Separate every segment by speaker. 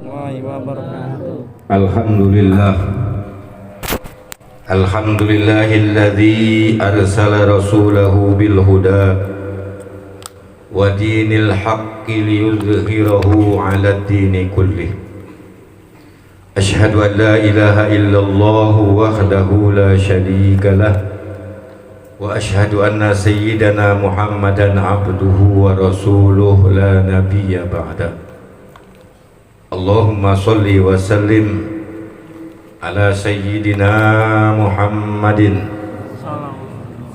Speaker 1: warahmatullahi wabarakatuh.
Speaker 2: Alhamdulillah. Alhamdulillahilladzi arsala rasulahu bil huda wa dinil haqqi liyuzhirahu 'alad dini kullih. Asyhadu an la ilaha illallah wahdahu la syarika lah wa asyhadu anna sayyidana Muhammadan abduhu wa rasuluhu la nabiyya ba'da. Allahumma salli wa sallim ala sayyidina Muhammadin.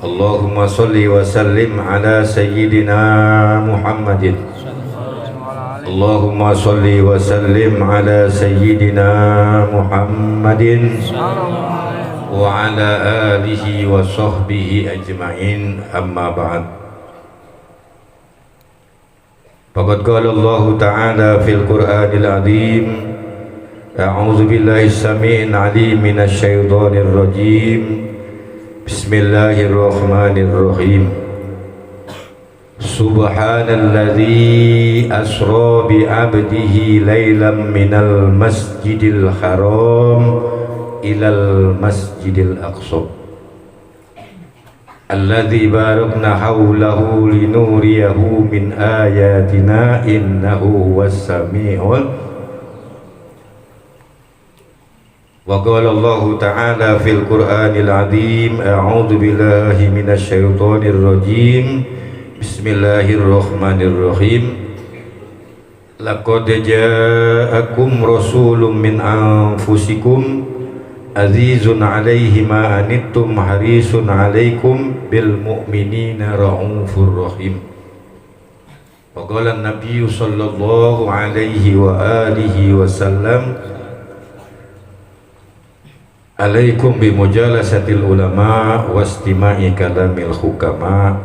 Speaker 2: Allahumma salli wa sallim ala sayyidina Muhammadin. Allahumma salli wa sallim ala sayyidina Muhammadin wa ala alihi wa sahbihi ajma'in, amma ba'd. Faqad qala Allah Ta'ala fil Qur'anil Azim, a'udzu billahi as-sami'il 'alim minasy syaithanir rajim. Bismillahirrahmanirrahim. Subhanalladzi asra bi 'abdihi lailan minal masjidil haram ilal masjidil aqsa alladzi barakna haulahu linuriyahu min ayatina innahu huwas sami'ul. Wa qala Allah Ta'ala fil Qur'anil Azim, a'udzu billahi minasy syaithanir rajim. Bismillahirrahmanirrahim. Laqad ja'akum rasulun min anfusikum azizun 'alaihi ma anittum harisun 'alaikum bil mu'minina raufur rahim. Wa qala an-nabiyyu sallallahu alaihi wa alihi wasallam, alaikum bi mujalasatil ulama wastima'i kalamil hukama.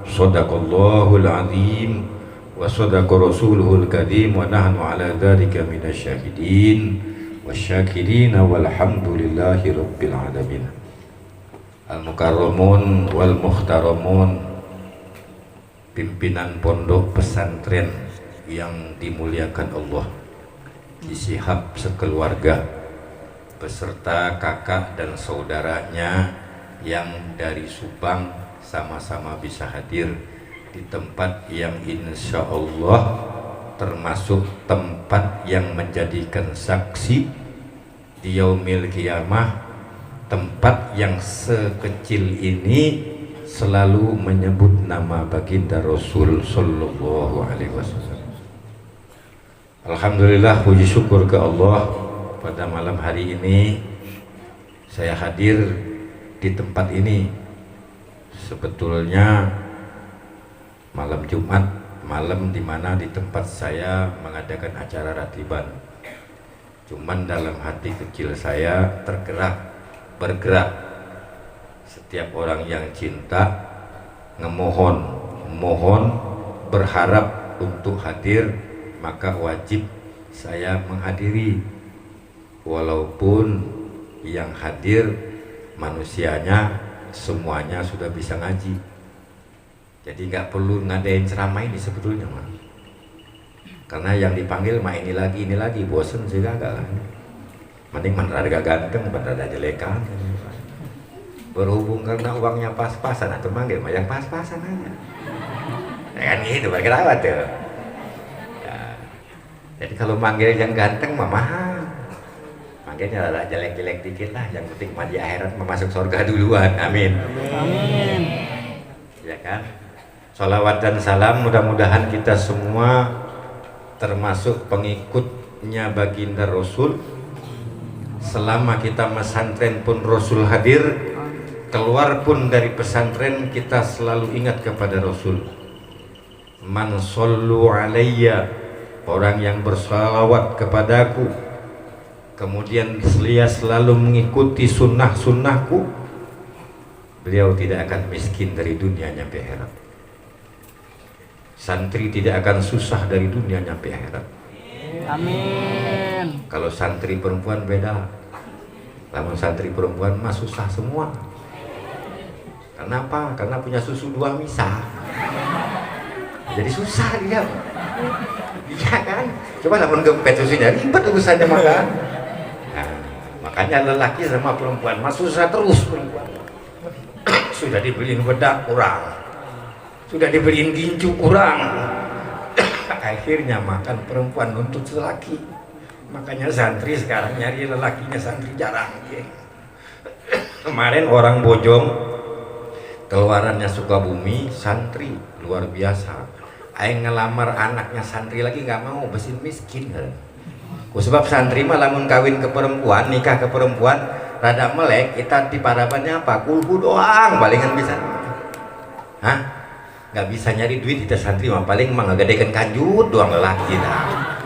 Speaker 2: Shadaqallahul azim wa shadaqa rasuluhul karim wa nahnu ala dzalika minasyahidin wasyakirin walhamdulillahi rabbil alamin. Al-mukarramun wal muhtaramun, pimpinan pondok pesantren yang dimuliakan Allah, Kisihab sekeluarga beserta kakak dan saudaranya yang dari Subang sama-sama bisa hadir di tempat yang insya Allah termasuk tempat yang menjadikan saksi di yaumil qiyamah, tempat yang sekecil ini selalu menyebut nama baginda Rasul sallallahu alaihi wasallam. Alhamdulillah, puji syukur ke Allah, pada malam hari ini saya hadir di tempat ini. Sebetulnya malam Jumat, malam dimana di tempat saya mengadakan acara ratiban. Cuman dalam hati kecil saya bergerak. Setiap orang yang cinta mohon, berharap untuk hadir, maka wajib saya menghadiri. Walaupun yang hadir manusianya semuanya sudah bisa ngaji, jadi nggak perlu ngadain ceramah ini sebetulnya mah. Karena yang dipanggil mah ini lagi, bosen sih kagak kan. Mending mana ada ganteng, mana ada jelekan. Berhubung karena uangnya pas-pasan, atau manggil mah yang pas-pasan aja. Ya kan gitu, kenapa tuh? Ya. Jadi kalau manggil yang ganteng mah mahal. Makanya ada jelek-jelek dikit lah, yang penting mah di akhirat masuk surga duluan. Amin.
Speaker 1: Amin.
Speaker 2: Ya kan? Sholawat dan salam mudah-mudahan kita semua termasuk pengikutnya baginda Rasul. Selama kita pesantren pun Rasul hadir, keluar pun dari pesantren kita selalu ingat kepada Rasul. Man sallu alayya, orang yang bersalawat kepadaku, kemudian dia selalu mengikuti sunnahku, beliau tidak akan miskin dari dunia nyampe akhirat. Santri tidak akan susah dari dunia nyampe akhirat.
Speaker 1: Amin.
Speaker 2: Kalau santri perempuan beda. Namun santri perempuan mah susah semua. Kenapa? Karena punya susu 2 misa. Jadi susah dia. Iya kan? Coba namun gempet susunya ribet urusannya maka. Nah, makanya lelaki sama perempuan mah susah terus perempuan. Sudah dibeliin bedak kurang, sudah dibeliin gincu kurang, akhirnya makan perempuan untuk lelaki. Makanya santri sekarang nyari lelakinya santri jarang. Kemarin orang Bojong keluarannya Sukabumi, santri luar biasa. Aing ngelamar anaknya santri lagi nggak mau, besin miskin kan. Sebab santri mah lamun kawin ke perempuan, nikah ke perempuan rada melek, kita di parapannya apa? Kulhu doang palingan bisa. Hah? Nggak bisa nyari duit kita santri mah paling mah ngegadekan kanjut doang lelaki dah.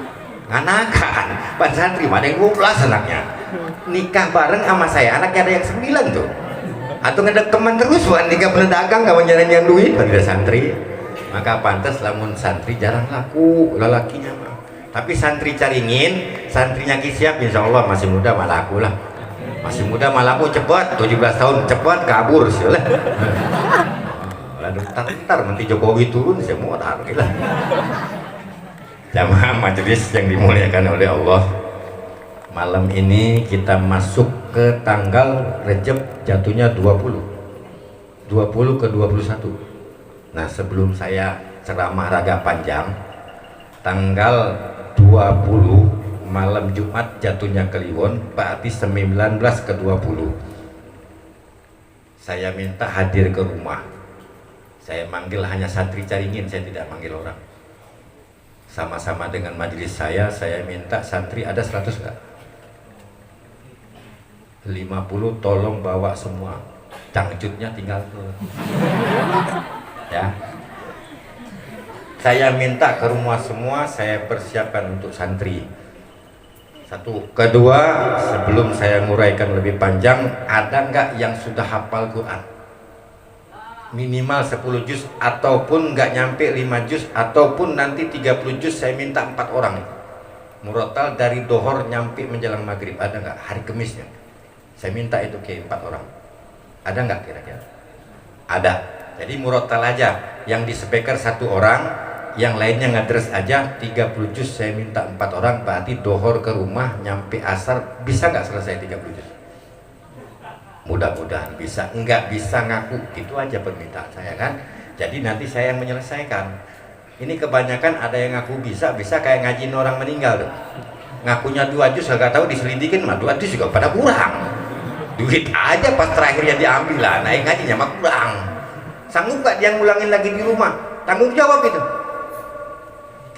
Speaker 2: Nganakan, pan santri mah ada yang 12 anaknya. Nikah bareng sama saya, anaknya ada yang 9 tuh. Atau ngedek teman terus, bukan nikah pedagang nggak nyariin duit, pada santri. Maka pantas lamun santri jarang laku lelakinya mah. Tapi santri caringin, santrinya kisiap insya Allah masih muda malah laku lah. Masih muda malah laku cepet, 17 tahun cepet kabur sih lah. Lalu ntar nanti Jokowi turun semua tarik lah. Jamaah majelis yang dimuliakan oleh Allah, malam ini kita masuk ke tanggal Rejab, jatuhnya 20 ke 21. Nah sebelum saya ceramah raga panjang, tanggal 20 malam Jumat jatuhnya Kliwon, berarti 19 ke 20 saya minta hadir ke rumah. Saya manggil hanya santri caringin, saya tidak manggil orang. Sama-sama dengan majelis saya minta santri ada 100 enggak? 50 tolong bawa semua, cangcutnya tinggal tuh. Ya, saya minta ke rumah semua, saya persiapkan untuk santri. Satu, kedua, sebelum saya nguraikan lebih panjang, ada nggak yang sudah hafal Quran? Minimal 10 juz ataupun nggak nyampe 5 juz ataupun nanti 30 juz, saya minta 4 orang. Murotal dari dohor nyampe menjelang maghrib, ada nggak? Hari Kemisnya. Saya minta itu ke 4 orang. Ada nggak kira-kira? Ada. Jadi murotal aja, yang di speaker 1 orang, yang lainnya ngadres aja 30 juz, saya minta 4 orang, berarti dohor ke rumah nyampe asar, bisa nggak selesai 30 juz? Mudah-mudahan bisa. Nggak bisa ngaku, itu aja permintaan saya kan. Jadi nanti saya yang menyelesaikan. Ini kebanyakan ada yang ngaku bisa kayak ngajiin orang meninggal tuh. Ngakunya 2 juz nggak tahu diselidikin mah 2 juz juga pada kurang. Duit aja pas terakhirnya diambil lah, naik ngajinya mah kurang. Sanggup nggak dia ngulangin lagi di rumah? Tanggung jawab itu.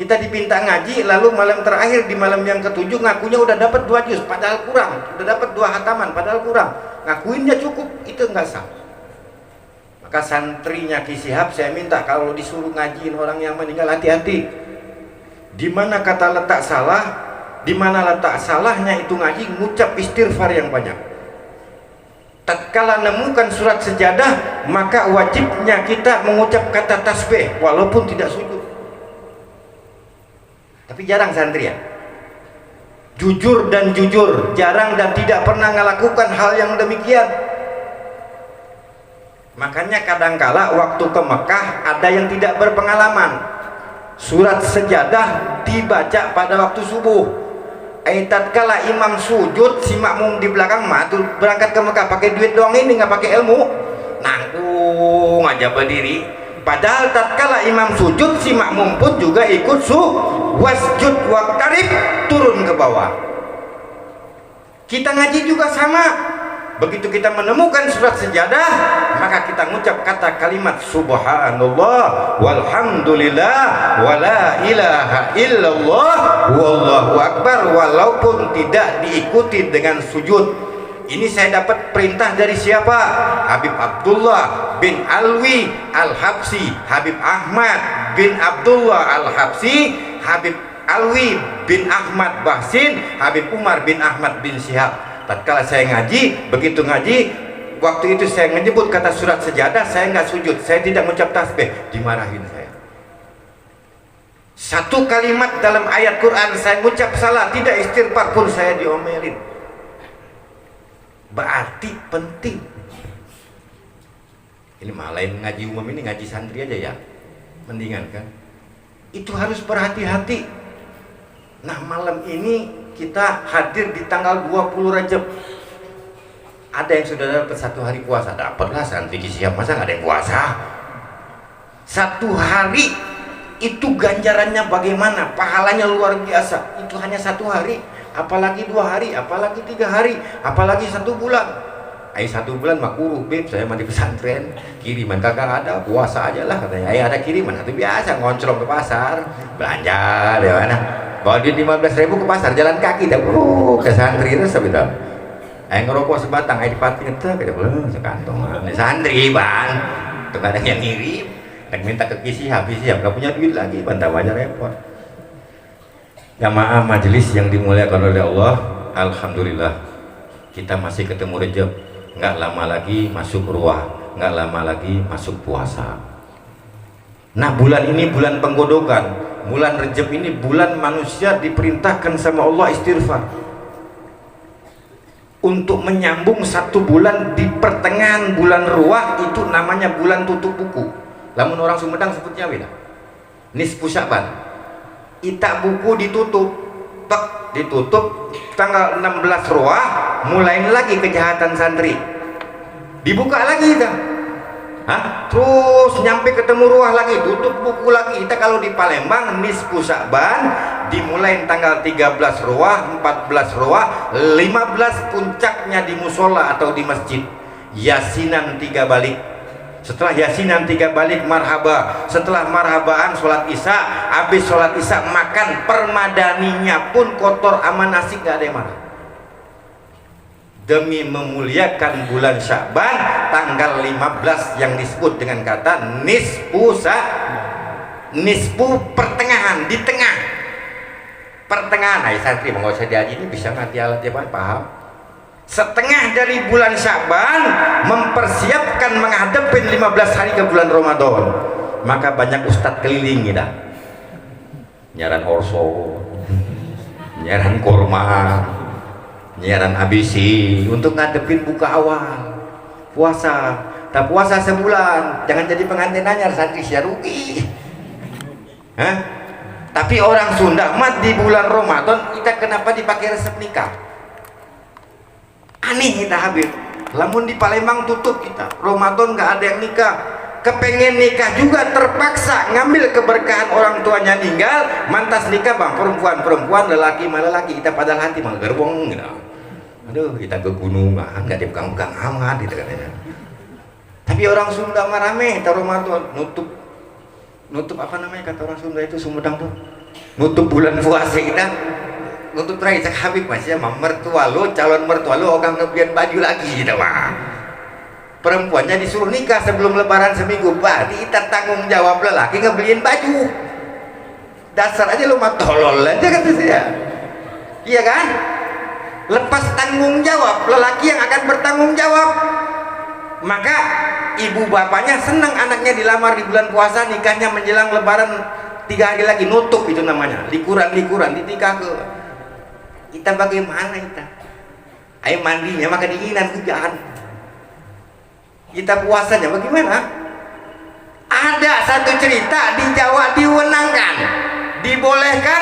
Speaker 2: Kita dipinta ngaji, lalu malam terakhir di malam yang ke-7 ngakunya udah dapat 2 juz, padahal kurang. Udah dapat 2 hataman, padahal kurang. Ngakuinnya cukup, itu nggak sah. Maka santrinya Ki Sihab saya minta kalau disuruh ngajiin orang yang meninggal, hati-hati. Di mana kata letak salah, di mana letak salahnya itu ngaji, ngucap istighfar yang banyak. Tatkala nemukan surat sejadah, maka wajibnya kita mengucap kata tasbih walaupun tidak sujud. Tapi jarang santri ya, jujur dan jujur, jarang dan tidak pernah melakukan hal yang demikian. Makanya kadangkala waktu ke Mekah ada yang tidak berpengalaman, surat sejadah dibaca pada waktu subuh. Tatkala imam sujud, si makmum di belakang mah tuh berangkat ke Mekah pakai duit doang, ini nggak pakai ilmu, nanggung aja berdiri. Padahal tatkala imam sujud, si makmum pun juga ikut wasjud waqtarib, turun ke bawah. Kita ngaji juga sama. Begitu kita menemukan surat sejadah, maka kita mengucap kata kalimat subhanallah walhamdulillah wala ilaha illallah wallahu akbar, walaupun tidak diikuti dengan sujud. Ini saya dapat perintah dari siapa? Habib Abdullah bin Alwi Al-Habsi, Habib Ahmad bin Abdullah Al-Habsi, Habib Alwi bin Ahmad Bahsin, Habib Umar bin Ahmad bin Syihab. Tatkala saya ngaji, begitu ngaji, waktu itu saya menyebut kata surat sejadah, saya nggak sujud, saya tidak mengucap tasbih, dimarahin saya. Satu kalimat dalam ayat Quran saya mengucap salah, tidak istighfar pun saya diomelin. Berarti penting. Ini malah ngaji umum, ini ngaji santri aja ya, mendingan kan. Itu harus berhati-hati. Nah malam ini kita hadir di tanggal 20 Rajab. Ada yang sudah dapat 1 hari puasa? Dapatlah santri siap, masa nggak ada yang puasa? 1 hari itu ganjarannya bagaimana? Pahalanya luar biasa. Itu hanya 1 hari, apalagi 2 hari, apalagi 3 hari, apalagi 1 bulan. 1 bulan mah kuruh, beb, saya mah di pesantren, kiriman kagak ada, puasa aja lah katanya. Ada kiriman, itu biasa ngoncrong ke pasar, belanja di mana? Bawa duit 15.000 ke pasar, jalan kaki dah, ke santri terus sampai dah. Ngerokok sebatang, dipatin itu, kita belum sekantong. Ini santri bang, terkadang yang ngirim, dan minta ke kisi habis siap, gak punya duit lagi, bantah aja repot. Jamaah majelis yang dimuliakan oleh Allah, alhamdulillah kita masih ketemu Rejab, nggak lama lagi masuk ruah, nggak lama lagi masuk puasa. Nah bulan ini bulan penggodokan, bulan Rejab ini bulan manusia diperintahkan sama Allah istighfar untuk menyambung 1 bulan di pertengahan bulan ruah, itu namanya bulan tutup buku. Lamun orang Sumedang sebutnya beda, nisfu Sya'ban. Ita buku ditutup, ditutup tanggal 16 ruah, mulai lagi kejahatan santri, dibuka lagi kita. Terus nyampe ketemu ruah lagi, tutup buku lagi. Kita kalau di Palembang nisfu Sya'ban dimulai tanggal 13 ruah, 14 ruah, 15 puncaknya di musola atau di masjid. Yasinan 3 balik. Setelah yasinan 3 balik marhaba. Setelah marhabaan sholat isya. Habis sholat isya makan, permadaninya pun kotor aman nasi, gak ada yang marah. Demi memuliakan bulan Sya'ban tanggal 15 yang disebut dengan kata nisfu pertengahan, di tengah pertengahan. Nah santri mau usah diaji ini bisa ngerti alat ya Pak, paham? Setengah dari bulan Sya'ban mempersiapkan menghadapi 15 hari ke bulan Ramadan. Maka banyak ustadz keliling gitu, nyaran orso, nyaran korma, nyiaran abisi untuk ngadepin buka awal puasa. Tak puasa sebulan, jangan jadi pengantin anyar, santri sia rugi. Tapi orang Sunda mat di bulan Ramadan kita kenapa dipakai resep nikah? Aneh kita Habib. Lamun di Palembang tutup kita, Ramadan nggak ada yang nikah. Kepengen nikah juga terpaksa ngambil keberkahan orang tuanya ninggal, mantas nikah bang, perempuan, lelaki malah lelaki. Kita padahal hati mah gerbong gitu. Aduh, kita ke gunung nggak dipegang-pegang amat gitu katanya. Tapi orang Sunda mah rame, Ramadan nutup apa namanya kata orang Sunda itu, Sumedang tuh, nutup bulan puasa kita, nutup terakhir cak Habib masih sama mertua lo, calon mertua lo orang ngebian baju lagi gitu mah. Perempuannya disuruh nikah sebelum lebaran seminggu, berarti kita tanggung jawab lelaki ngebeliin baju. Dasar aja lu mah tolol aja kata saya. Iya kan? Lepas tanggung jawab, lelaki yang akan bertanggung jawab. Maka ibu bapaknya senang anaknya dilamar di bulan puasa, nikahnya menjelang lebaran 3 hari lagi, nutup itu namanya, likuran ditikah ke. Kita bagaimana kita? Ayo mandinya maka dinginan hujan. Kita puasanya bagaimana? Ada satu cerita di Jawa diwenangkan, dibolehkan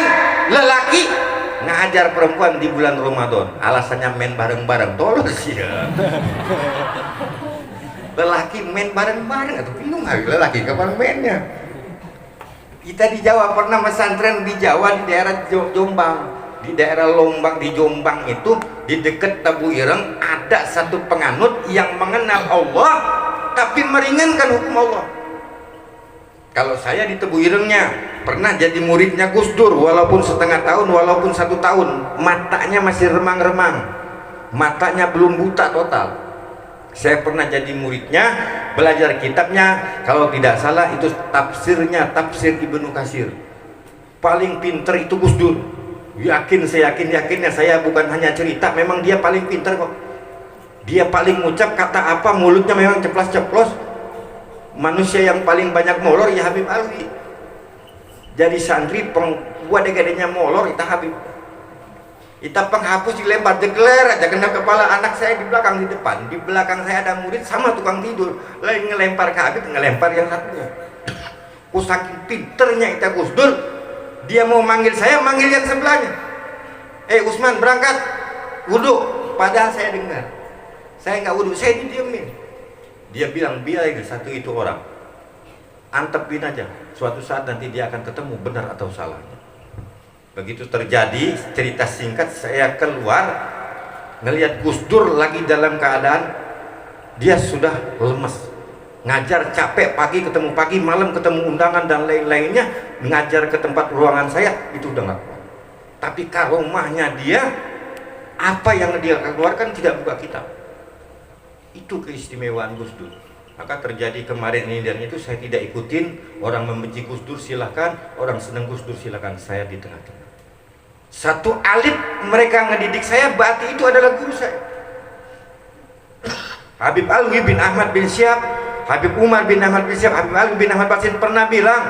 Speaker 2: lelaki ngajar perempuan di bulan Ramadan, alasannya main bareng-bareng. Tolong sih ya. Lelaki main bareng-bareng atau bingung hari lelaki kapan mainnya? Kita di Jawa pernah pesantren di Jawa di daerah Jombang, di daerah Lombang, di Jombang itu di dekat Tabu Ireng ada satu penganut yang mengenal Allah tapi meringankan hukum Allah. Kalau saya di Tebu Irengnya pernah jadi muridnya Gus Dur, walaupun setengah tahun, walaupun 1 tahun, matanya masih remang-remang, matanya belum buta total. Saya pernah jadi muridnya, belajar kitabnya, kalau tidak salah itu tafsirnya, tafsir Ibnu Katsir. Paling pinter itu Gus Dur. Saya yakinnya saya bukan hanya cerita, memang dia paling pinter kok. Dia paling ngucap kata apa, mulutnya memang ceplas-ceplos. Manusia yang paling banyak molor ya Habib Alwi. Jadi santri buat gadenya molor kita Habib. Kita penghapus dilempar jegler aja kena kepala anak saya di belakang, di depan. Di belakang saya ada murid sama tukang tidur, lagi ngelempar ke Habib, ngelempar yang satunya. Saking pinternya kita Gus Dur, Dia mau manggil saya, manggil yang sebelahnya. Usman berangkat, wudhu. Padahal saya dengar, saya nggak wudhu, saya didiemin. Dia bilang, biar satu itu orang, antepin aja. Suatu saat nanti dia akan ketemu benar atau salahnya. Begitu terjadi, cerita singkat, saya keluar ngelihat Gus Dur lagi dalam keadaan dia sudah lemes. Ngajar capek, pagi ketemu pagi, malam ketemu undangan dan lain-lainnya, ngajar ke tempat ruangan saya, itu udah nggak kuat. Tapi karomahnya dia, apa yang dia keluarkan tidak buka kitab. Itu keistimewaan Gus Dur. Maka terjadi kemarin ini dan itu, saya tidak ikutin. Orang membenci Gus Dur silahkan, orang senang Gus Dur silahkan. Saya di tengah-tengah. Satu alif mereka ngedidik saya, berarti itu adalah guru saya. Habib Alwi bin Ahmad bin Syihab, Habib Umar bin Ahmad bin Syihab, Habib Alwi bin Ahmad Basin pernah bilang,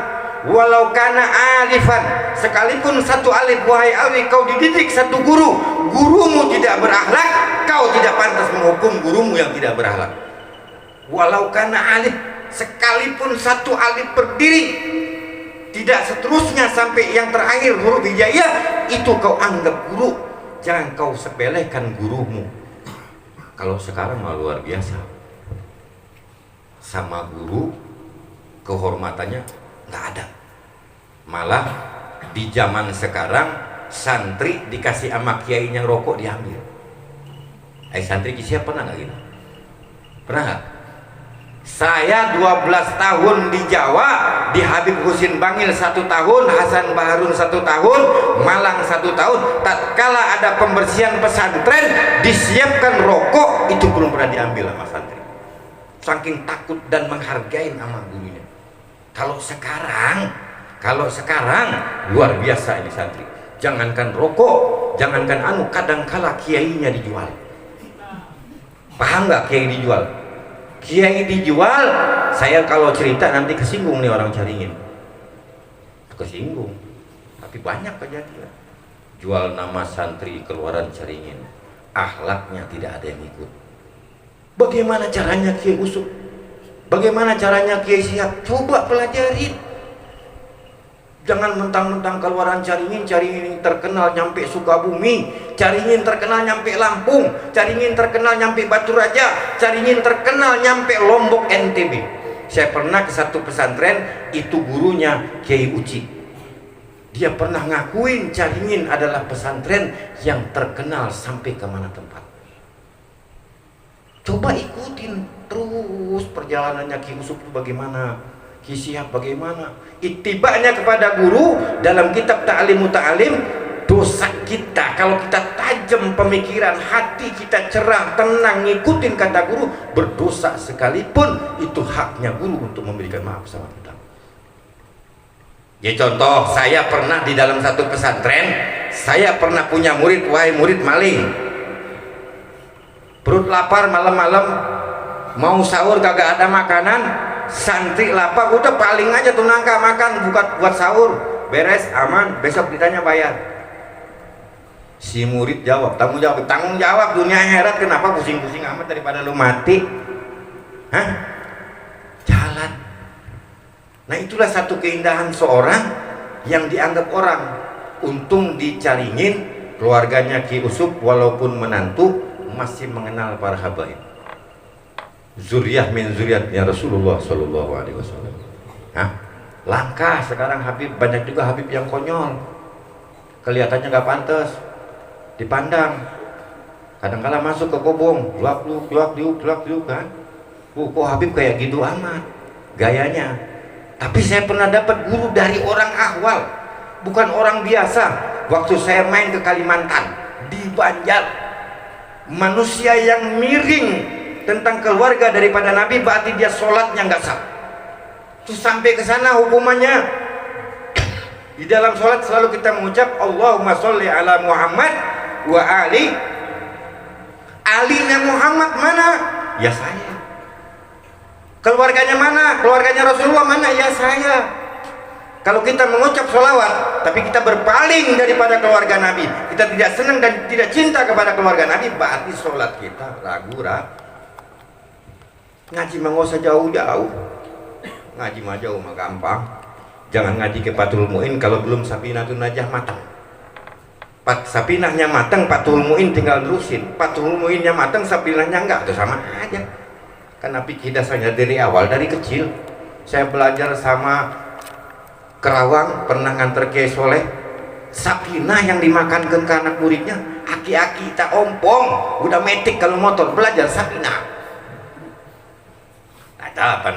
Speaker 2: walau kana alifan, sekalipun satu alif, wahai Alwi, kau dididik satu guru, gurumu tidak berakhlak, kau tidak pantas menghukum gurumu yang tidak berakhlak. Walau kana alif, sekalipun satu alif berdiri, tidak seterusnya sampai yang terakhir huruf hijaiyah, itu kau anggap guru. Jangan kau sepelekan gurumu. Kalau sekarang mah luar biasa, sama guru kehormatannya nggak ada. Malah di zaman sekarang santri dikasih sama kiainya rokok diambil. Santri siapa pernah nggak gitu? Pernah nggak? Saya 12 tahun di Jawa, di Habib Husin Bangil 1 tahun, Hasan Baharun 1 tahun, Malang 1 tahun. Tatkala ada pembersihan pesantren, disiapkan rokok, itu belum pernah diambil sama santri. Saking takut dan menghargai nama gurunya. Kalau sekarang luar biasa ini santri. Jangankan rokok, jangankan kadangkala kiainya dijual. Paham nggak kiai dijual? Kiai dijual, saya kalau cerita nanti kesinggung nih orang Caringin. Kesinggung, tapi banyak kejadian. Jual nama santri keluaran Caringin, akhlaknya tidak ada yang ikut. Bagaimana caranya Kiai Usuk? Bagaimana caranya Kiai Syihab? Coba pelajarin. Jangan mentang-mentang keluaran Caringin terkenal nyampe Sukabumi, Caringin terkenal nyampe Lampung, Caringin terkenal nyampe Batu Raja, Caringin terkenal nyampe Lombok NTB. Saya pernah ke satu pesantren, itu gurunya Kiai Uci. Dia pernah ngakuin Caringin adalah pesantren yang terkenal sampai ke mana tempat. Coba ikutin terus perjalanannya Kiai Usuk itu bagaimana, Kiai Syihab bagaimana. Ittiba'nya kepada guru dalam kitab Ta'limu Ta'lim. Dosa kita kalau kita tajam pemikiran, hati kita cerah, tenang, ngikutin kata guru, berdosa sekalipun itu haknya guru untuk memberikan maaf sama kita. Ya contoh, saya pernah di dalam satu pesantren, saya pernah punya murid, wahai murid maling, perut lapar malam-malam, mau sahur kagak ada makanan, santri lapar, udah paling aja tuh nangka makan buat sahur, beres aman, besok ditanya bayar. Si murid jawab, tanggung jawab dunia akhirat, kenapa pusing-pusing amat daripada lu mati? Hah? Jalan. Nah itulah satu keindahan seorang yang dianggap orang. Untung di Caringin keluarganya Ki Usuk walaupun menantu masih mengenal para habaib. Zuriyah min zuriyatnya Rasulullah Shallallahu Alaihi Wasallam. Nah, langka sekarang Habib, banyak juga Habib yang konyol, kelihatannya nggak pantas dipandang. Kadang-kala masuk ke kobong, gelap diuk kan. Kok Habib kayak gitu amat gayanya. Tapi saya pernah dapat guru dari orang ahwal, bukan orang biasa. Waktu saya main ke Kalimantan, di Banjar, manusia yang miring tentang keluarga daripada Nabi, berarti dia sholatnya nggak sah. Terus sampai ke sana hukumannya, di dalam sholat selalu kita mengucap Allahumma sholli ala Muhammad wa ali. Alinya Muhammad mana? Ya saya. Keluarganya mana? Keluarganya Rasulullah mana? Ya saya. Kalau kita mengucap sholawat tapi kita berpaling daripada keluarga Nabi, kita tidak senang dan tidak cinta kepada keluarga Nabi, berarti sholat kita ragu. Ngaji mah nggak usah jauh-jauh, ngaji mah jauh mah gampang. Jangan ngaji ke Fathul Muin kalau belum Safinatun Najah matang. Sapinahnya matang, Fathul Muin tinggal terusin. Fathul Muinnya matang, Sapinahnya enggak, itu sama aja. Karena fikih dasarnya dari awal, dari kecil saya belajar sama Kerawang, pernah nganter Kiai Soleh. Sapinah yang dimakankan ke anak muridnya, aki-aki tak ompong, udah metik kalau motor belajar Sapinah. Ada pan,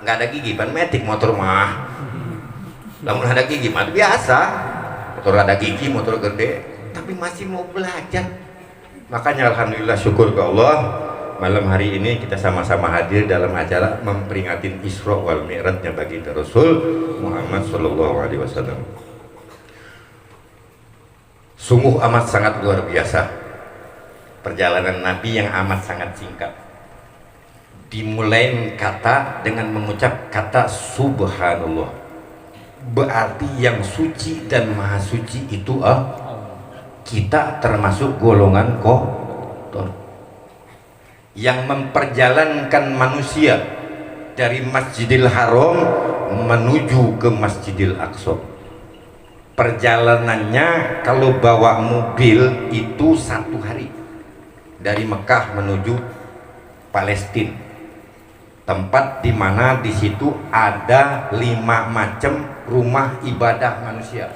Speaker 2: nggak ada gigi pan metik motor mah. Namun ada gigi mah biasa, motor ada gigi, motor gede, tapi masih mau belajar. Makanya alhamdulillah, syukur ke Allah, malam hari ini kita sama-sama hadir dalam acara memperingati Isra wal Mi'rajnya baginda Rasul Muhammad Sallallahu Alaihi Wasallam. Sungguh amat sangat luar biasa perjalanan Nabi yang amat sangat singkat. Dimulai kata dengan mengucap kata Subhanallah, berarti yang suci dan maha suci itu kita termasuk golongan kotor yang memperjalankan manusia dari Masjidil Haram menuju ke Masjidil Aqsa. Perjalanannya kalau bawa mobil itu 1 hari dari Mekah menuju Palestina, tempat di mana di situ ada 5 macam rumah ibadah manusia.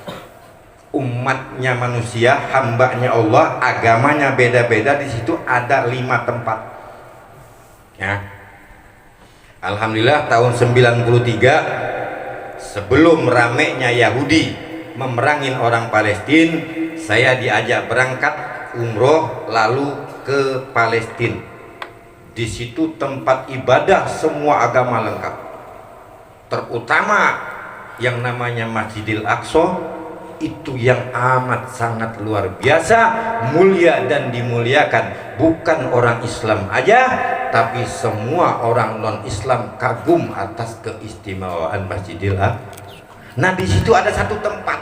Speaker 2: Umatnya manusia, hambanya Allah, agamanya beda-beda, di situ ada 5 tempat. Ya. Alhamdulillah tahun 93 sebelum ramenya Yahudi memerangin orang Palestina, saya diajak berangkat umroh lalu ke Palestina. Di situ tempat ibadah semua agama lengkap, terutama yang namanya Masjidil Aqsa, itu yang amat sangat luar biasa, mulia dan dimuliakan. Bukan orang Islam aja, tapi semua orang non Islam kagum atas keistimewaan Masjidil Aqsa. Nah, di situ ada satu tempat,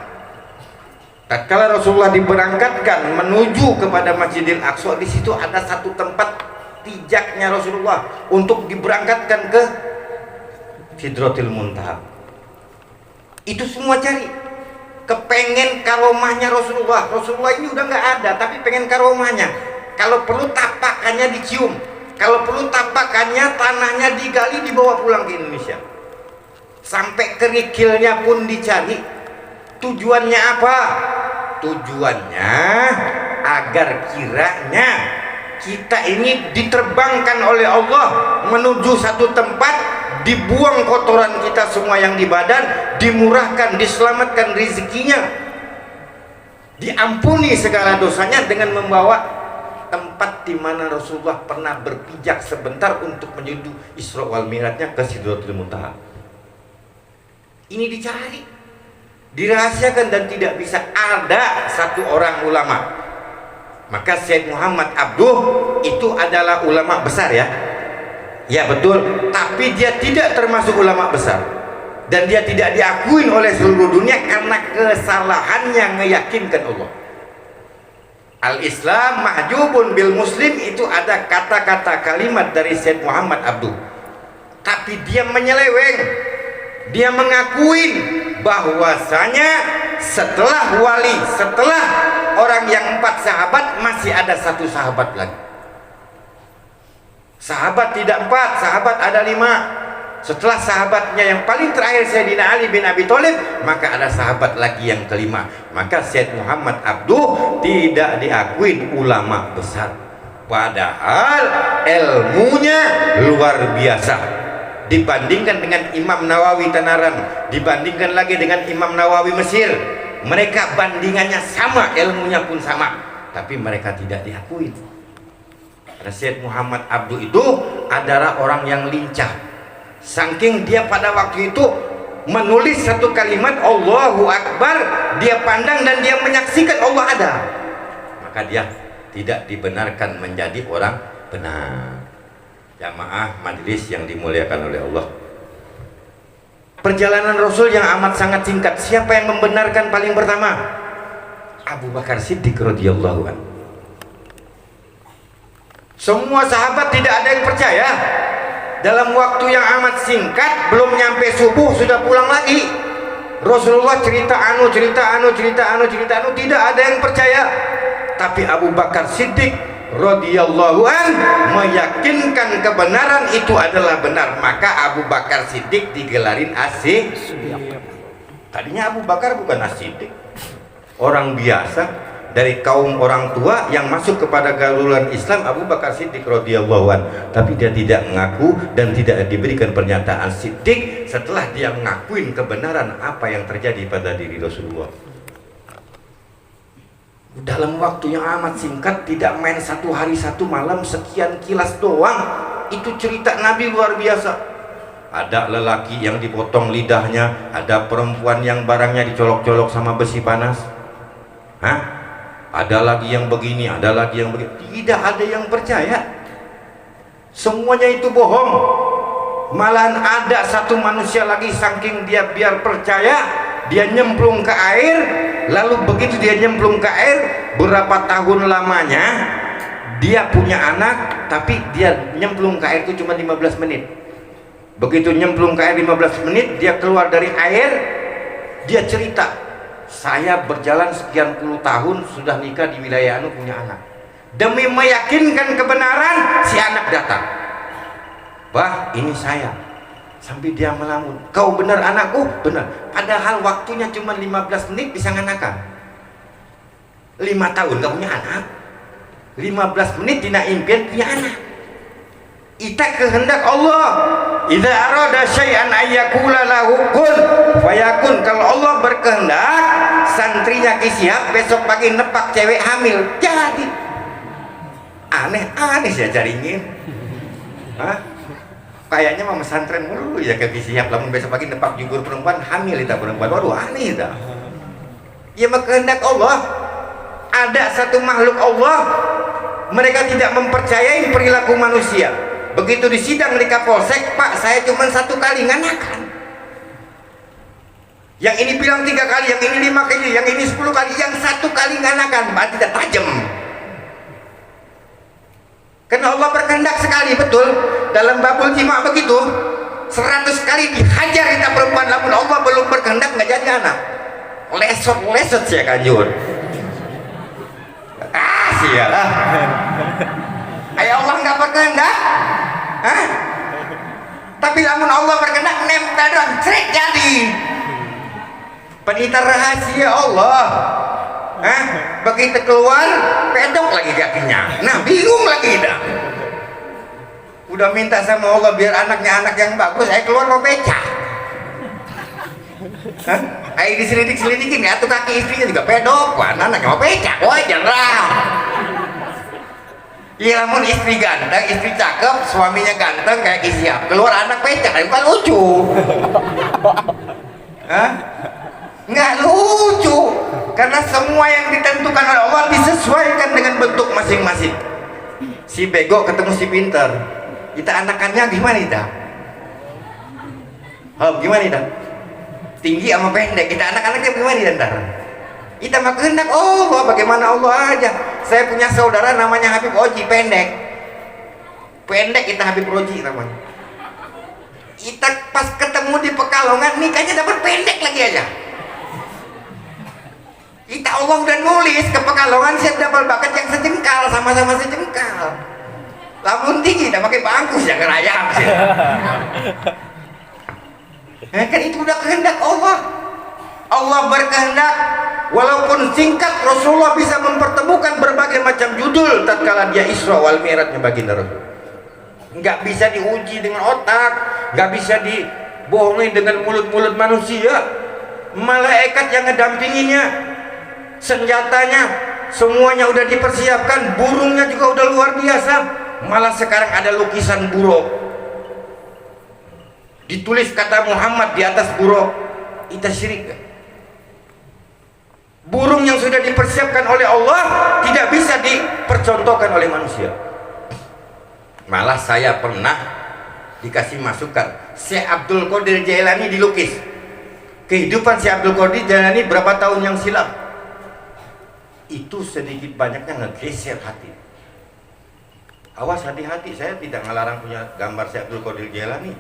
Speaker 2: tatkala Rasulullah diberangkatkan menuju kepada Masjidil Aqsa, di situ ada satu tempat pijaknya Rasulullah untuk diberangkatkan ke Sidratil Muntaha. Itu semua cari, kepengen karomahnya Rasulullah. Rasulullah ini udah nggak ada, tapi pengen karomahnya. Kalau perlu tapakannya dicium, kalau perlu tapakannya tanahnya digali, dibawa pulang ke Indonesia. Sampai kerikilnya pun dicari. Tujuannya apa? Tujuannya agar kiranya kita ini diterbangkan oleh Allah menuju satu tempat, dibuang kotoran kita semua yang di badan, dimurahkan, diselamatkan rezekinya, diampuni segala dosanya dengan membawa tempat di mana Rasulullah pernah berpijak sebentar untuk menuju Isra wal Mi'rajnya ke Sidratul Muntaha. Ini dicari, dirahasiakan, dan tidak bisa ada satu orang ulama. Maka Syekh Muhammad Abduh itu adalah ulama besar, ya. Ya betul, tapi dia tidak termasuk ulama besar, dan dia tidak diakui oleh seluruh dunia karena kesalahannya meyakinkan Allah. Al-Islam mahjubun bil muslim, itu ada kata-kata kalimat dari Syekh Muhammad Abduh, tapi dia menyeleweng. Dia mengakui bahwasanya setelah wali, setelah orang yang 4 sahabat, masih ada 1 sahabat lagi. Sahabat tidak 4, sahabat ada 5. Setelah sahabatnya yang paling terakhir Sayyidina Ali bin Abi Thalib, maka ada sahabat lagi yang kelima. Maka Syekh Muhammad Abduh tidak diakui ulama besar, padahal ilmunya luar biasa. Dibandingkan dengan Imam Nawawi Tanaran, dibandingkan lagi dengan Imam Nawawi Mesir, mereka bandingannya sama, ilmunya pun sama, tapi mereka tidak diakui. Syekh Muhammad Abduh itu adalah orang yang lincah, saking dia pada waktu itu menulis satu kalimat Allahu Akbar, dia pandang dan dia menyaksikan Allah ada, maka dia tidak dibenarkan menjadi orang benar. Jamaah majelis yang dimuliakan oleh Allah, perjalanan Rasul yang amat sangat singkat. Siapa yang membenarkan paling pertama? Abu Bakar Siddiq radhiyallahu anhu. Semua sahabat tidak ada yang percaya. Dalam waktu yang amat singkat, belum nyampe subuh sudah pulang lagi. Rasulullah cerita anu, tidak ada yang percaya. Tapi Abu Bakar Siddiq radhiyallahu an meyakinkan kebenaran itu adalah benar, maka Abu Bakar Siddiq digelarin As-Siddiq. Tadinya Abu Bakar bukan As-Siddiq, orang biasa dari kaum orang tua yang masuk kepada galauan Islam. Abu Bakar Siddiq radhiyallahu an, tapi dia tidak mengaku dan tidak diberikan pernyataan Siddiq setelah dia mengakuin kebenaran apa yang terjadi pada diri Rasulullah. Dalam waktu yang amat singkat, tidak main 1 hari 1 malam, sekian kilas doang, itu cerita Nabi luar biasa. Ada lelaki yang dipotong lidahnya, ada perempuan yang barangnya dicolok-colok sama besi panas. Hah? Ada lagi yang begini, ada lagi yang begini. Tidak ada yang percaya. Semuanya itu bohong. Malahan ada satu manusia lagi, saking dia biar percaya, dia nyemplung ke air. Lalu begitu dia nyemplung ke air, berapa tahun lamanya dia punya anak, tapi dia nyemplung ke air itu cuma 15 menit. Begitu nyemplung ke air 15 menit, dia keluar dari air, dia cerita, saya berjalan sekian puluh tahun, sudah nikah di wilayah anu, punya anak. Demi meyakinkan kebenaran, si anak datang. Bah, ini saya. Sampai dia melamun, kau benar anakku? Benar. Padahal waktunya cuma 15 menit bisa nganakan. 5 tahun gak punya anak, 15 menit dina impian punya anak. Ita kehendak Allah. Idza arada syai'an ayyakula lahu kun fayakun. Kalau Allah berkehendak, santrinya Kisihab besok pagi nepak cewek hamil, jadi. Aneh-aneh saya caringin. Hah? Kayaknya mama santren mulu ya ke Kisihab, lamun besok pagi nepak jubur perempuan hamil, itu perempuan. Waduh, aneh dah. Ya mah kehendak Allah. Ada satu makhluk Allah, mereka tidak mempercayai perilaku manusia. Begitu di sidang di Kapolsek, Pak, saya cuma 1 kali nganakan. Yang ini bilang 3 kali, yang ini 5 kali, yang ini 10 kali, yang 1 kali nganakan, berarti tidak tajam. Karena Allah berkehendak sekali, betul. Dalam babul jima begitu, 100 kali dihajar kita perempuan, namun Allah belum berkehendak nggak jadi anak. Lesot ya kanjur. Kasih ya lah. Ayah Allah nggak berkehendak, hah? Tapi namun Allah berkehendak, nempel doang, seret jadi. Penita rahasia Allah. Hah? Begitu keluar, pedok lagi kakinya. Nah, bingung lagi dah. Udah minta sama Allah biar anaknya anak yang bagus, saya keluar mau becak. Hah? Ayo diselidik-selidikin ya, tuh kaki istrinya juga pedok, wah anaknya mau becak, wajar lah. Iya, namun istri ganteng, istri cakep, suaminya ganteng kayak Kisihab, keluar anak becak, bukan lucu. Hah? Nggak lucu, karena semua yang ditentukan oleh Allah disesuaikan dengan bentuk masing-masing. Si bego ketemu si pinter, kita anakannya gimana dah? Oh, gimana dah? Tinggi sama pendek, kita anak-anaknya gimana dah? Kita mah kehendak Allah, bagaimana Allah aja. Saya punya saudara namanya Habib Oji, pendek kita Habib Oji namanya. Kita pas ketemu di Pekalongan, nikahnya dapat pendek lagi aja. Kita Allah udah nulis ke Pekalongan siap double bakat yang sejengkal, sama-sama sejengkal. Lamun tinggi udah pakai bangku ya ngerayap sih. Kan itu udah kehendak Allah. Allah berkehendak, walaupun singkat Rasulullah bisa mempertemukan berbagai macam judul tatkala dia Isra wal Mi'rajnya baginda Rasul. Nggak bisa diuji dengan otak, nggak bisa dibohongi dengan mulut-mulut manusia. Malaikat yang ngedampinginya, senjatanya semuanya udah dipersiapkan, burungnya juga udah luar biasa. Malah sekarang ada lukisan buruk, ditulis kata Muhammad di atas buruk. Itu syirik gak? Burung yang sudah dipersiapkan oleh Allah tidak bisa dipercontohkan oleh manusia. Malah saya pernah dikasih masukan, Syekh Abdul Qadir Jailani dilukis. Kehidupan Syekh Abdul Qadir Jailani berapa tahun yang silam, itu sedikit banyaknya ngegeser hati. Awas, hati-hati, saya tidak ngelarang punya gambar Syekh Abdul Qadir Jailani.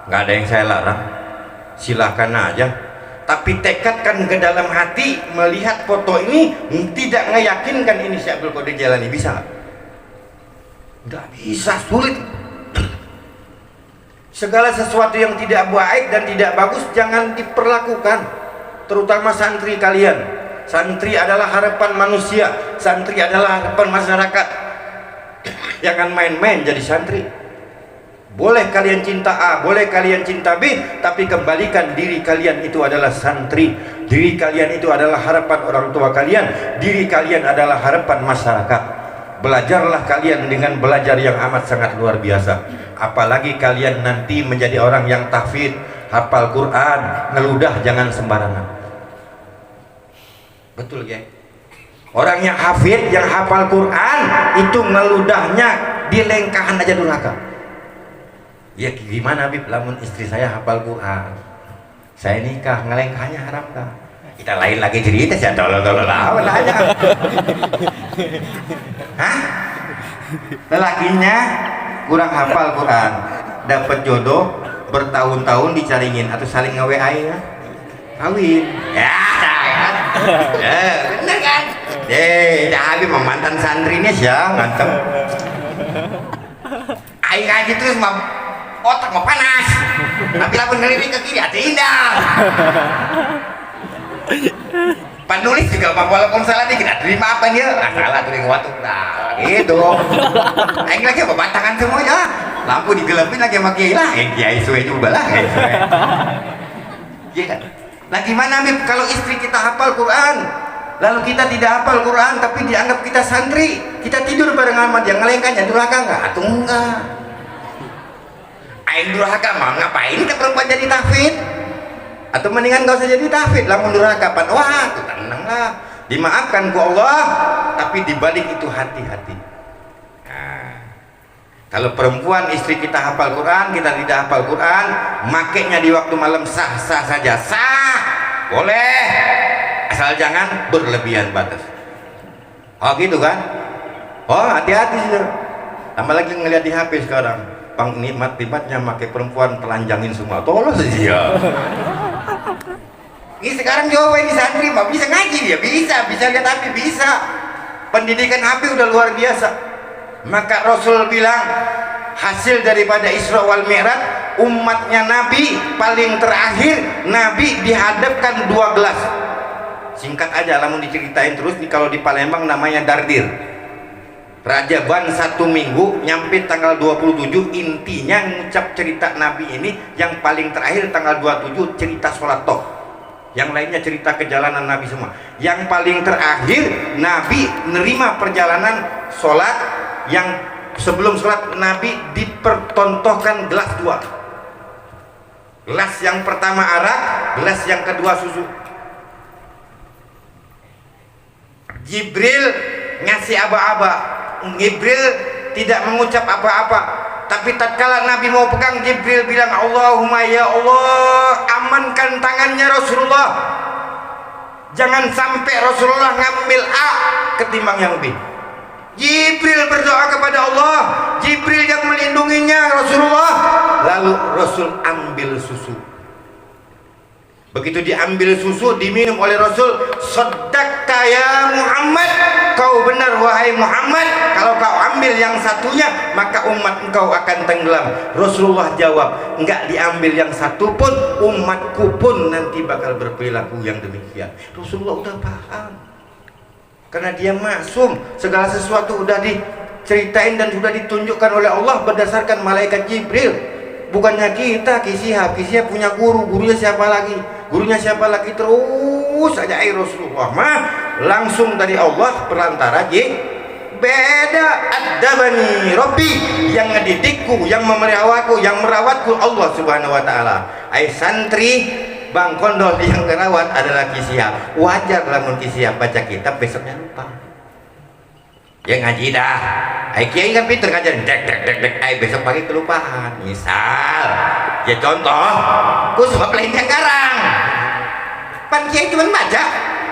Speaker 2: Nggak ada yang saya larang.
Speaker 3: silakan aja, tapi tekadkan ke dalam hati melihat foto ini tidak meyakinkan ini Syekh Abdul Qadir Jailani, bisa nggak? Bisa, sulit. Segala sesuatu yang tidak baik dan tidak bagus jangan diperlakukan, terutama santri kalian. Santri adalah harapan manusia, santri adalah harapan masyarakat. Jangan main-main jadi santri. Boleh kalian cinta A, boleh kalian cinta B, tapi kembalikan diri kalian itu adalah santri, diri kalian itu adalah harapan orang tua kalian, diri kalian adalah harapan masyarakat. Belajarlah kalian dengan belajar yang amat sangat luar biasa. Apalagi kalian nanti menjadi orang yang tahfidz, hafal Quran, ngeludah jangan sembarangan. Betul ya? Orang yang hafidz, yang hafal Quran itu ngeludahnya di lengkahan aja durhaka. Ya gimana Bib, lamun istri saya hafal Quran, saya nikah ngelengkahnya haram kah? Kita lain lagi cerita sih, tolol-tolol lawan aja. Hah? Lelakinya kurang hafal Quran, dapat jodoh bertahun-tahun dicaringin atau saling nge-WA ya, kawin. Ya, kan? Bener kan? Habis mantan santrinya sih ngantem. Aing aja terus otak mau panas, tapi lapun ngelirik ke kiri hati indah. Penulis juga walaupun salah nih kita terima apa dia, salah tuh yang waktu nah gitu. Aing lagi batangan semuanya, lampu digelapin lagi sama kiai lah, kiai suwe juga lah. Iya kan? Nah gimana Bib kalau istri kita hafal Quran, lalu kita tidak hafal Quran tapi dianggap kita santri, kita tidur bareng sama dia, ngelengkahnya durhaka nggak? Atau enggak? Aing durhaka mah ngapain kita perempuan jadi tahfidz? Atau mendingan gak usah jadi tahfidz, lamun durhaka pan, wah tuh tenang lah, dimaafkan ku Allah, tapi dibalik itu hati-hati. Nah, kalau perempuan istri kita hafal Quran, kita tidak hafal Quran, makainya di waktu malam sah-sah saja, sah, boleh, asal jangan berlebihan batas. Oh gitu kan? Oh hati-hati sih. Tambah lagi ngeliat di HP sekarang, pang nikmat-nikmatnya pakai perempuan telanjangin semua, tolong sih ya. Ini sekarang coba ini santri mah bisa ngaji dia, bisa lihat HP, bisa. Pendidikan HP udah luar biasa. Maka Rasul bilang hasil daripada Isra wal Mi'raj, umatnya Nabi paling terakhir Nabi dihadapkan 2 gelas. Singkat aja, lamun diceritain terus nih, kalau di Palembang namanya dardir. Rajaban 1 minggu nyampe tanggal 27, intinya ngucap cerita Nabi ini yang paling terakhir tanggal 27 cerita sholat toh. Yang lainnya cerita kejalanan Nabi semua. Yang paling terakhir Nabi menerima perjalanan sholat, yang sebelum sholat Nabi dipertontonkan gelas 2. Gelas yang pertama arak, gelas yang kedua susu. Jibril ngasih aba-aba, Jibril tidak mengucap apa-apa. Tapi tatkala Nabi mau pegang, Jibril bilang, Allahumma ya Allah, amankan tangannya Rasulullah, jangan sampai Rasulullah ngambil A ketimbang yang B. Jibril berdoa kepada Allah, Jibril yang melindunginya Rasulullah, lalu Rasul ambil susu. Begitu diambil susu, diminum oleh Rasul, Shaddaqta ya Muhammad, kau benar wahai Muhammad, kalau kau ambil yang satunya maka umat engkau akan tenggelam. Rasulullah jawab, enggak diambil yang satu pun, umatku pun nanti bakal berperilaku yang demikian. Rasulullah udah paham, karena dia maksum, segala sesuatu udah diceritain dan sudah ditunjukkan oleh Allah berdasarkan malaikat Jibril. Bukannya kita Kisihab punya guru, gurunya siapa lagi? Gurunya siapa lagi? Terus aja Rasulullah mah langsung dari Allah perantara beda. Adabani Rabbi, yang ngedidikku, yang memeliharaku, yang merawatku Allah Subhanahu wa taala. Ai santri Bang Kondol yang merawat adalah Kisihab. Wajar lamun Kisihab baca kitab besoknya lupa. Ya ngaji dah, ai kiai kan pinter ngajar, dek, ai besok pagi kelupaan. Misal, ya contoh, ku sebab lain yang garang. Pan kiai cuma baca,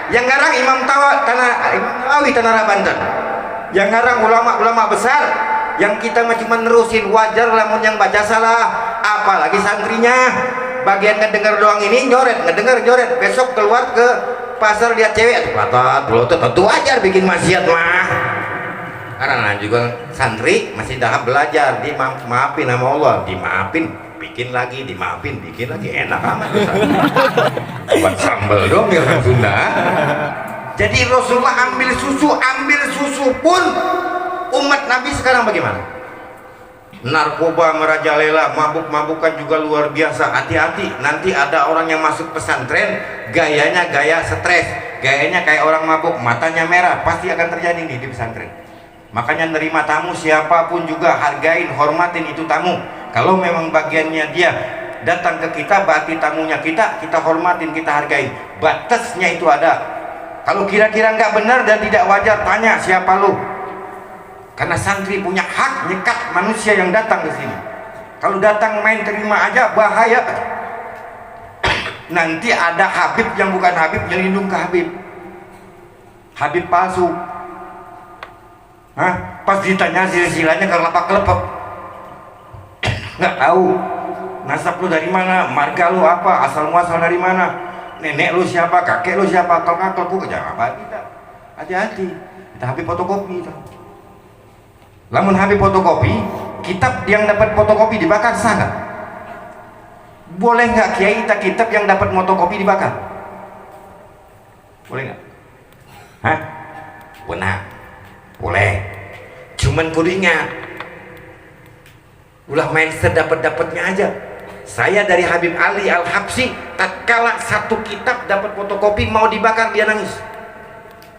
Speaker 3: yang garang Imam Nawawi Tanah Banten, yang garang ulama-ulama besar, yang kita mah cuma nerusin. Wajar lamun yang baca salah, apalagi santrinya. bagian ngedenger doang ini nyoret, ngedenger, besok keluar ke pasar lihat cewek pelotot tentu wajar bikin maksiat mah, karena juga santri masih tahap belajar, dimaafin sama Allah, dimaafin bikin lagi, enak amat buat sambal dong ya orang Sunda. Jadi Rasulullah ambil susu pun umat Nabi sekarang bagaimana? Narkoba merajalela, mabuk-mabukan juga luar biasa. Hati-hati, nanti ada orang yang masuk pesantren gayanya gaya stres, gayanya kayak orang mabuk, matanya merah, pasti akan terjadi nih di pesantren. Makanya nerima tamu siapapun juga hargain, hormatin itu tamu. Kalau memang bagiannya dia datang ke kita, berarti tamunya kita hormatin, kita hargain. Batasnya itu ada. Kalau kira-kira nggak benar dan tidak wajar, tanya siapa lu. Karena santri punya hak nyekat manusia yang datang ke sini. Kalau datang main terima aja bahaya. Nanti ada Habib yang bukan Habib nyelindung ke Habib. Habib palsu. Hah? Pas ditanya silsilahnya kelepek-kelepek. Nggak tahu. Nasab lu dari mana? Marga lu apa? Asal muasal dari mana? Nenek lu siapa? Kakek lu siapa? Akal-akal ku jangan apa kita. Hati-hati. Kita Habib fotokopi itu. Lamun Habib fotokopi, kitab yang dapat fotokopi dibakar sah nggak? Boleh nggak kiai kita kitab yang dapat fotokopi dibakar? Boleh nggak? Hah? Benar, boleh. Cuman kudu ingat, ulah main sedapat-dapatnya aja. Saya dari Habib Ali Al-Habsyi, tatkala satu kitab dapat fotokopi mau dibakar dia nangis.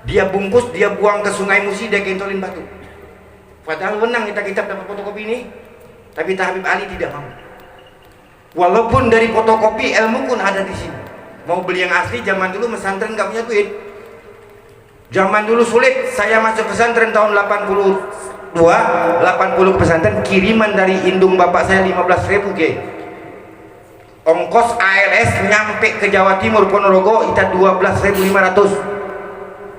Speaker 3: Dia bungkus, dia buang ke Sungai Musi, dia gentolin batu. Padahal menang kita kitab dapat fotokopi ini, tapi Habib Ali tidak mau. Walaupun dari fotokopi ilmu pun ada di sini. Mau beli yang asli, zaman dulu pesantren nggak punya duit. Zaman dulu sulit. Saya masuk pesantren tahun 82, 80 pesantren, kiriman dari indung bapak saya 15.000 G. Ongkos ALS nyampe ke Jawa Timur Ponorogo kita 12.500.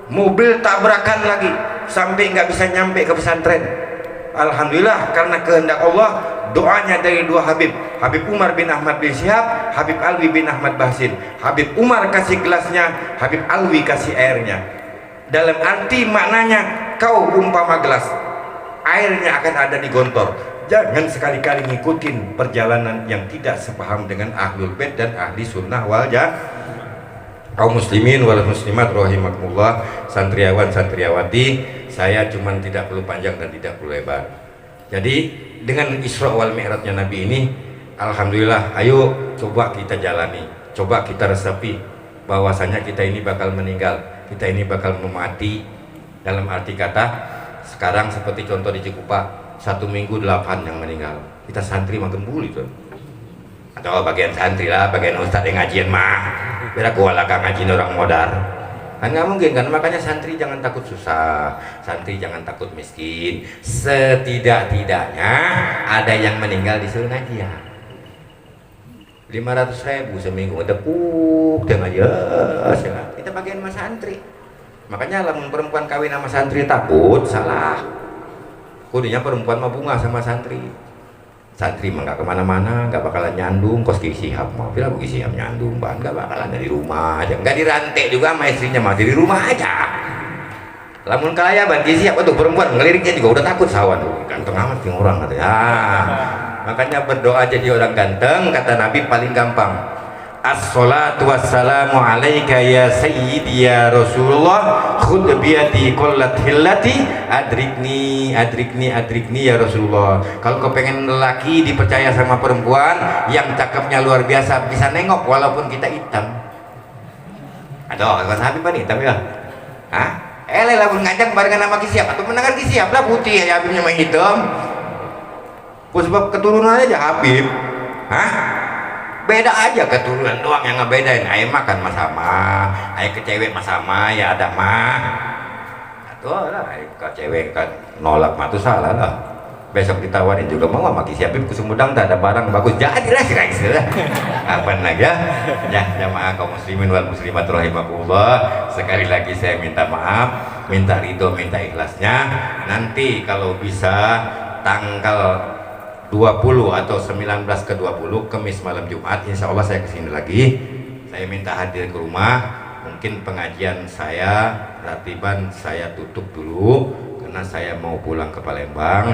Speaker 3: Mobil tabrakan lagi sampai nggak bisa nyampe ke pesantren. Alhamdulillah karena kehendak Allah, doanya dari dua Habib, Habib Umar bin Ahmad bin Syihab, Habib Alwi bin Ahmad Basin. Habib Umar kasih gelasnya, Habib Alwi kasih airnya. Dalam arti maknanya, kau umpama gelas, airnya akan ada di gontor. Jangan sekali-kali ngikutin perjalanan yang tidak sepaham dengan ahlul bait dan ahli sunnah wal jamaah. Kaum muslimin wal muslimat rahimakumullah, santriawan santriawati, saya cuman tidak perlu panjang dan tidak perlu lebar. Jadi dengan Isra wal Mi'rajnya Nabi ini, alhamdulillah, ayo coba kita jalani, coba kita resapi bahwasanya kita ini bakal meninggal, kita ini bakal mati. Dalam arti kata, sekarang seperti contoh di Cikupa, 1 minggu 8 yang meninggal. Kita santri makin buli tuh. Atau bagian santri lah, bagian ustadz yang ngajian mah. Biar aku walaka ngajiin orang modar. Kan nggak mungkin kan, makanya santri jangan takut susah, santri jangan takut miskin. Setidak-tidaknya ada yang meninggal disuruh ngaji ya. 500.000 seminggu ngedepuk dengan ya, kita bagian mas santri. Makanya lamun perempuan kawin sama santri takut salah. Kudunya perempuan mah bunga sama santri. Santri mah nggak kemana-mana, nggak bakalan nyandung. Kos Ki Syihab mah, bila Ki Syihab nyandung, bahan nggak bakalan dari rumah aja, nggak dirantai juga sama istrinya mah, dari rumah aja. Lamun kalaya ban Ki Syihab tuh perempuan ngeliriknya juga udah takut sawan tuh, ganteng amat nih orang katanya. Makanya berdoa jadi orang ganteng, kata Nabi paling gampang. As-salatu wassalamu alaika ya sayyidi ya Rasulullah, khud biyadi qullat hillati adrikni ya Rasulullah. Kalau kau pengen lelaki dipercaya sama perempuan yang cakepnya luar biasa, bisa nengok walaupun kita hitam. Aduh, kalau sahabat apa nih hitam ya? Hah? Lah pun ngajak barengan sama Ki Syihab atau menangan Ki Syihab lah putih ya, Habibnya mah hitam. Kok sebab keturunan aja Habib. Hah? Beda aja keturunan doang yang ngebedain. Ayah makan mah sama, ayah ke cewek mah sama, ya ada mah. Tuh lah, ayah ke cewek kan nolak mah tuh salah lah. Besok ditawarin juga mau sama Ki Syihab ke Sumedang, tak ada barang bagus, jadilah sih lah. Apaan lagi ya? Ya jamaah kaum muslimin wal muslimat rahimakumullah. Sekali lagi saya minta maaf, minta ridho, minta ikhlasnya. Nanti kalau bisa tanggal
Speaker 2: 20 atau 19 ke 20 Kamis malam Jumat, insya Allah saya kesini lagi. Saya minta hadir ke rumah. Mungkin pengajian saya, ratiban saya tutup dulu karena saya mau pulang ke Palembang.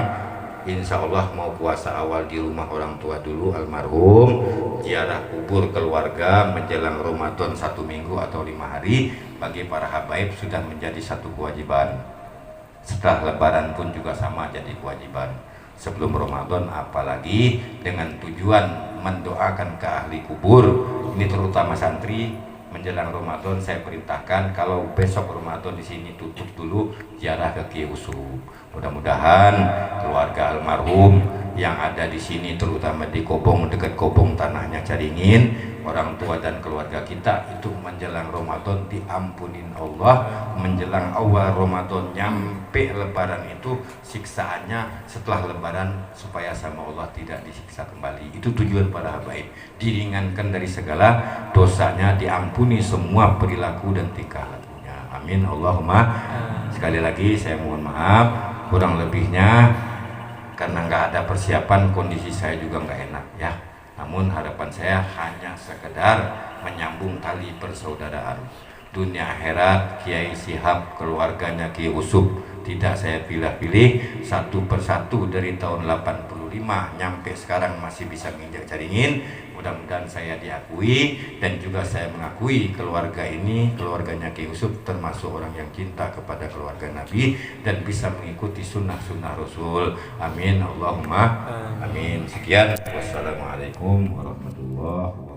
Speaker 2: Insya Allah mau puasa awal di rumah orang tua dulu almarhum, ziarah kubur keluarga menjelang Ramadan 1 minggu atau 5 hari. Bagi para habaib sudah menjadi satu kewajiban. Setelah lebaran pun juga sama jadi kewajiban. Sebelum Ramadan apalagi dengan tujuan mendoakan ke ahli kubur. Ini terutama santri. Menjelang Ramadan saya perintahkan kalau besok Ramadan di sini tutup dulu ziarah ke Kiai Usub. Mudah-mudahan keluarga almarhum yang ada di sini terutama di Kobong, dekat Kobong tanahnya Caringin, orang tua dan keluarga kita itu menjelang Ramadan diampunin Allah. Menjelang awal Ramadan nyampe lebaran itu siksaannya setelah lebaran supaya sama Allah tidak disiksa kembali. Itu tujuan para habaib, diringankan dari segala dosanya, diampuni semua perilaku dan tingkah lakunya. Amin Allahumma. Sekali lagi saya mohon maaf kurang lebihnya karena nggak ada persiapan, kondisi saya juga nggak enak ya. Namun harapan saya hanya sekedar menyambung tali persaudaraan dunia akhirat. Kiai Sihab, keluarganya Kiai Usub tidak saya pilih-pilih, satu persatu dari tahun 85 nyampe sekarang masih bisa menginjak Caringin. Mudah-mudahan saya diakui dan juga saya mengakui keluarga ini, keluarganya Kiai Usub termasuk orang yang cinta kepada keluarga Nabi dan bisa mengikuti sunnah-sunnah Rasul. Amin Allahumma amin. Sekian, wassalamualaikum warahmatullahi wabarakatuh.